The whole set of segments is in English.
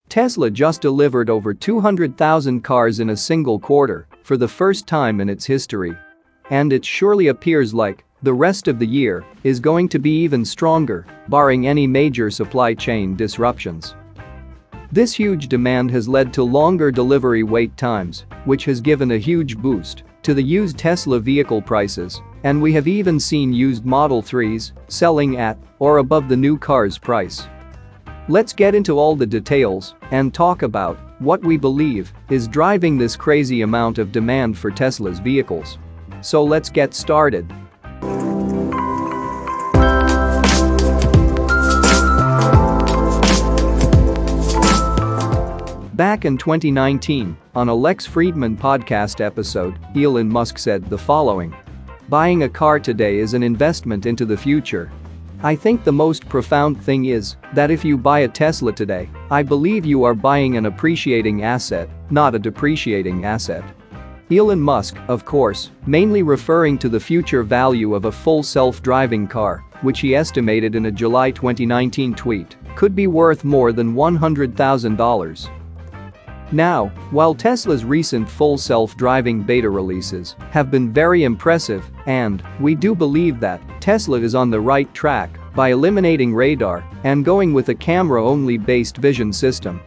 Tesla just delivered over 200,000 cars in a single quarter for the first time in its history. And it surely appears like the rest of the year is going to be even stronger, barring any major supply chain disruptions. This huge demand has led to longer delivery wait times, which has given a huge boost to the used Tesla vehicle prices, and we have even seen used Model 3s selling at or above the new car's price. Let's get into all the details and talk about what we believe is driving this crazy amount of demand for Tesla's vehicles. So let's get started. Back in 2019, on a Lex Fridman podcast episode, Elon Musk said the following: "Buying a car today is an investment into the future. I think the most profound thing is that if you buy a Tesla today, I believe you are buying an appreciating asset, not a depreciating asset." Elon Musk, of course, mainly referring to the future value of a full self-driving car, which he estimated in a July 2019 tweet could be worth more than $100,000. Now, while Tesla's recent full self-driving beta releases have been very impressive, and we do believe that Tesla is on the right track by eliminating radar and going with a camera-only based vision system.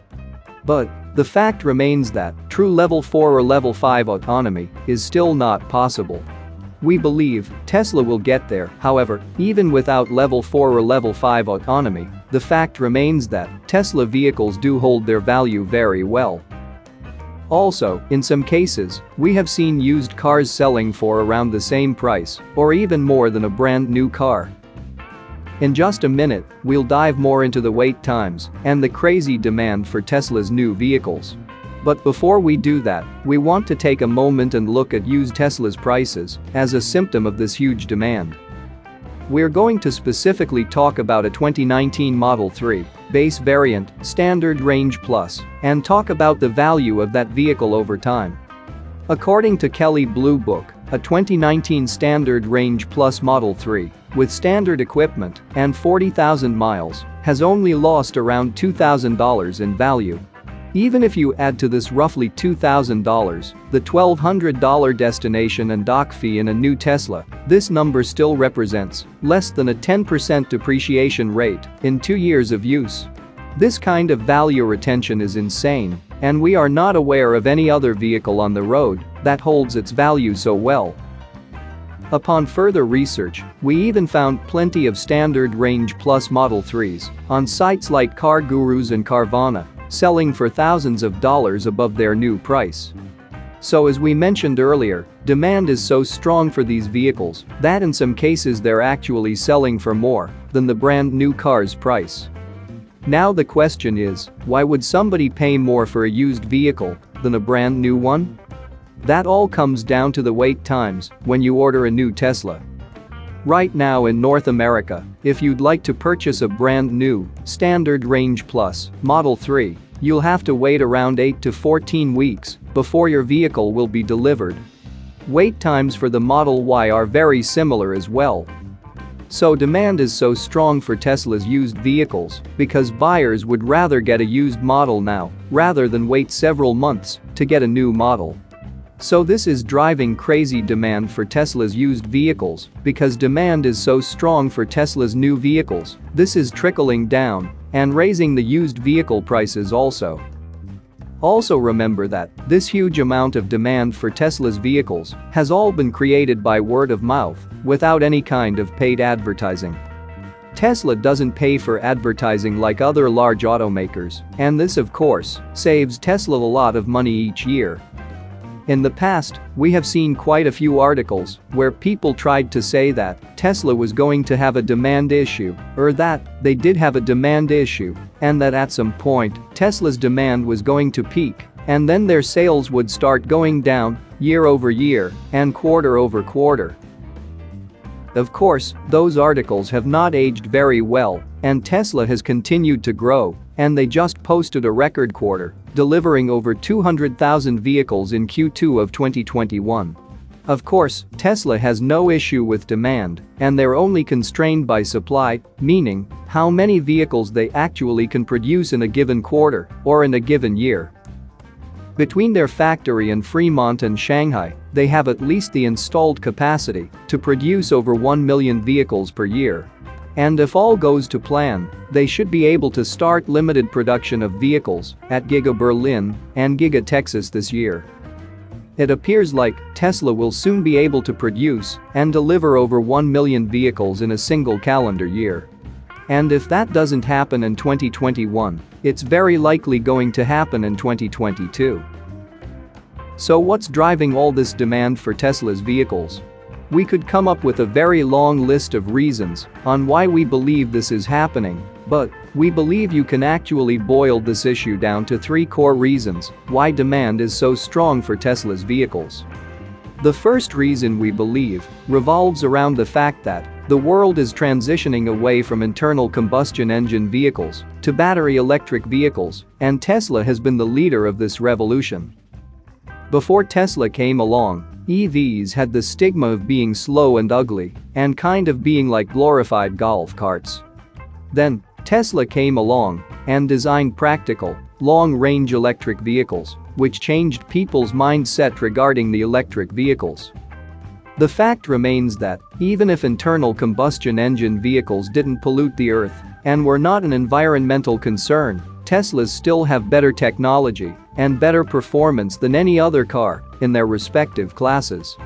But the fact remains that true level 4 or level 5 autonomy is still not possible. We believe Tesla will get there, however, even without level 4 or level 5 autonomy, the fact remains that Tesla vehicles do hold their value very well. Also, in some cases, we have seen used cars selling for around the same price or even more than a brand new car. In just a minute, we'll dive more into the wait times and the crazy demand for Tesla's new vehicles. But before we do that, we want to take a moment and look at used Tesla's prices as a symptom of this huge demand. We're going to specifically talk about a 2019 Model 3 base variant, Standard Range Plus, and talk about the value of that vehicle over time. According to Kelley Blue Book, a 2019 Standard Range Plus Model 3 with standard equipment and 40,000 miles has only lost around $2,000 in value. Even if you add to this roughly $2,000, the $1,200 destination and dock fee in a new Tesla, this number still represents less than a 10% depreciation rate in 2 years of use. This kind of value retention is insane, and we are not aware of any other vehicle on the road that holds its value so well. Upon further research, we even found plenty of Standard Range Plus Model 3s on sites like Car Gurus and Carvana, selling for thousands of dollars above their new price. So as we mentioned earlier, demand is so strong for these vehicles that in some cases they're actually selling for more than the brand new car's price. Now the question is, why would somebody pay more for a used vehicle than a brand new one? That all comes down to the wait times when you order a new Tesla. Right now in North America, if you'd like to purchase a brand new Standard Range Plus Model 3, you'll have to wait around 8 to 14 weeks before your vehicle will be delivered. Wait times for the Model Y are very similar as well. So demand is so strong for Tesla's used vehicles because buyers would rather get a used model now rather than wait several months to get a new model. So this is driving crazy demand for Tesla's used vehicles because demand is so strong for Tesla's new vehicles. This is trickling down and raising the used vehicle prices also. Also remember that this huge amount of demand for Tesla's vehicles has all been created by word of mouth without any kind of paid advertising. Tesla doesn't pay for advertising like other large automakers, and this of course saves Tesla a lot of money each year. In the past, we have seen quite a few articles where people tried to say that Tesla was going to have a demand issue or that they did have a demand issue and that at some point Tesla's demand was going to peak and then their sales would start going down year over year and quarter over quarter. Of course, those articles have not aged very well and Tesla has continued to grow, and they just posted a record quarter, delivering over 200,000 vehicles in Q2 of 2021. Of course, Tesla has no issue with demand, and they're only constrained by supply, meaning how many vehicles they actually can produce in a given quarter or in a given year. Between their factory in Fremont and Shanghai, they have at least the installed capacity to produce over 1 million vehicles per year. And if all goes to plan, they should be able to start limited production of vehicles at Giga Berlin and Giga Texas this year. It appears like Tesla will soon be able to produce and deliver over 1 million vehicles in a single calendar year. And if that doesn't happen in 2021, it's very likely going to happen in 2022. So what's driving all this demand for Tesla's vehicles? We could come up with a very long list of reasons on why we believe this is happening, but we believe you can actually boil this issue down to 3 core reasons why demand is so strong for Tesla's vehicles. The first reason we believe revolves around the fact that the world is transitioning away from internal combustion engine vehicles to battery electric vehicles, and Tesla has been the leader of this revolution. Before Tesla came along, EVs had the stigma of being slow and ugly and kind of being like glorified golf carts. Then, Tesla came along and designed practical, long-range electric vehicles, which changed people's mindset regarding the electric vehicles. The fact remains that, even if internal combustion engine vehicles didn't pollute the earth and were not an environmental concern, Teslas still have better technology and better performance than any other car in their respective classes.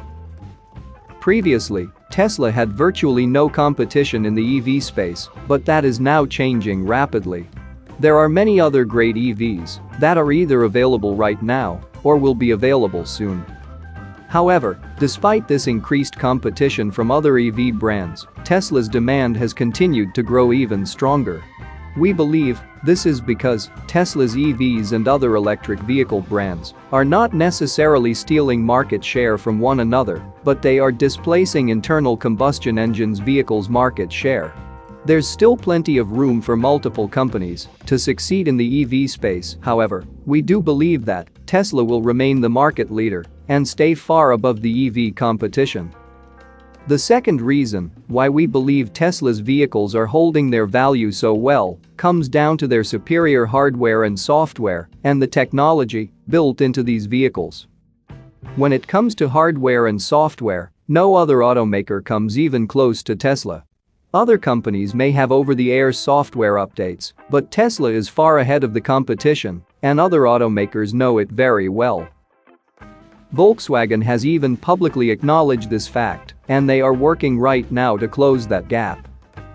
Previously, Tesla had virtually no competition in the EV space, but that is now changing rapidly. There are many other great EVs that are either available right now or will be available soon. However, despite this increased competition from other EV brands, Tesla's demand has continued to grow even stronger. We believe this is because Tesla's EVs and other electric vehicle brands are not necessarily stealing market share from one another, but they are displacing internal combustion engines vehicles' market share. There's still plenty of room for multiple companies to succeed in the EV space. However, we do believe that Tesla will remain the market leader and stay far above the EV competition. The second reason why we believe Tesla's vehicles are holding their value so well comes down to their superior hardware and software and the technology built into these vehicles. When it comes to hardware and software, no other automaker comes even close to Tesla. Other companies may have over-the-air software updates, but Tesla is far ahead of the competition, and other automakers know it very well. Volkswagen has even publicly acknowledged this fact, and they are working right now to close that gap.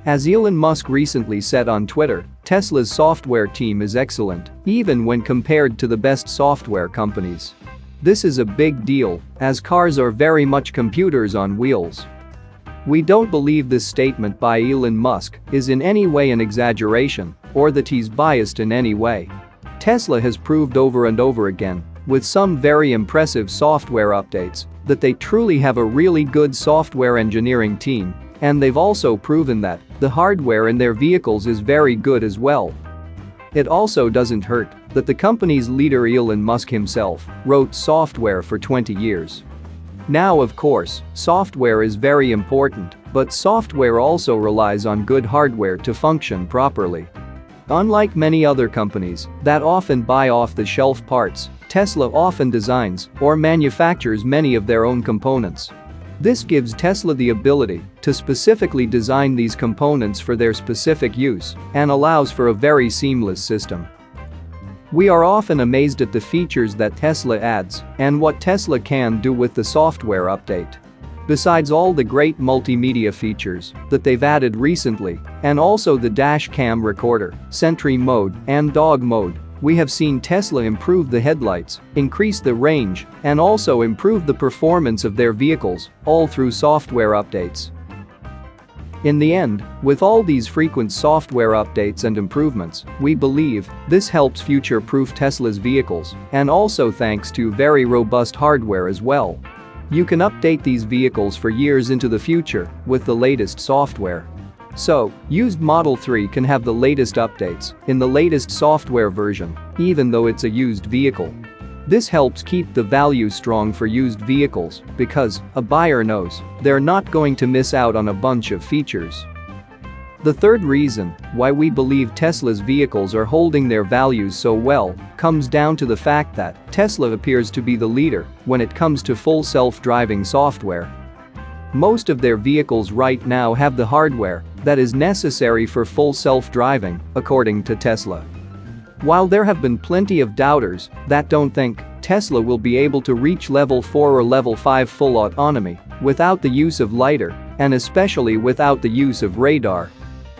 As Elon Musk recently said on Twitter, Tesla's software team is excellent, even when compared to the best software companies. This is a big deal, as cars are very much computers on wheels. We don't believe this statement by Elon Musk is in any way an exaggeration or that he's biased in any way. Tesla has proved over and over again, with some very impressive software updates, that they truly have a really good software engineering team, and they've also proven that the hardware in their vehicles is very good as well. It also doesn't hurt that the company's leader Elon Musk himself wrote software for 20 years. Now, of course, software is very important, but software also relies on good hardware to function properly. Unlike many other companies that often buy off-the-shelf parts, Tesla often designs or manufactures many of their own components. This gives Tesla the ability to specifically design these components for their specific use and allows for a very seamless system. We are often amazed at the features that Tesla adds and what Tesla can do with the software update. Besides all the great multimedia features that they've added recently, and also the dash cam recorder, Sentry mode, and dog mode, we have seen Tesla improve the headlights, increase the range, and also improve the performance of their vehicles, all through software updates. In the end, with all these frequent software updates and improvements, we believe this helps future-proof Tesla's vehicles, and also thanks to very robust hardware as well. You can update these vehicles for years into the future with the latest software. So, used Model 3 can have the latest updates in the latest software version, even though it's a used vehicle. This helps keep the value strong for used vehicles because a buyer knows they're not going to miss out on a bunch of features. The third reason why we believe Tesla's vehicles are holding their values so well comes down to the fact that Tesla appears to be the leader when it comes to full self-driving software. Most of their vehicles right now have the hardware that is necessary for full self-driving, according to Tesla. While there have been plenty of doubters that don't think Tesla will be able to reach level 4 or level 5 full autonomy without the use of lidar and especially without the use of radar.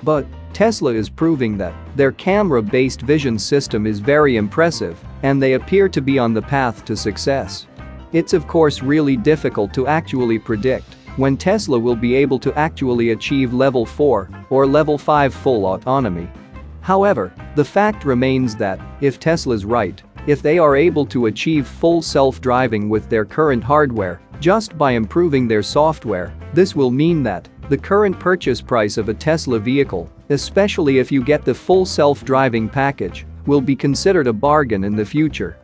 But Tesla is proving that their camera-based vision system is very impressive and they appear to be on the path to success. It's of course really difficult to actually predict when Tesla will be able to actually achieve level 4 or level 5 full autonomy. However, the fact remains that if Tesla's right, if they are able to achieve full self-driving with their current hardware just by improving their software, this will mean that the current purchase price of a Tesla vehicle, especially if you get the full self-driving package, will be considered a bargain in the future.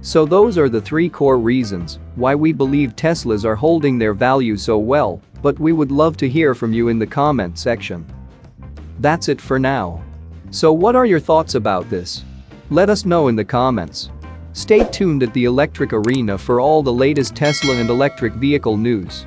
So those are the three core reasons why we believe Teslas are holding their value so well, but we would love to hear from you in the comment section. That's it for now. So what are your thoughts about this? Let us know in the comments. Stay tuned at the Electric Arena for all the latest Tesla and electric vehicle news.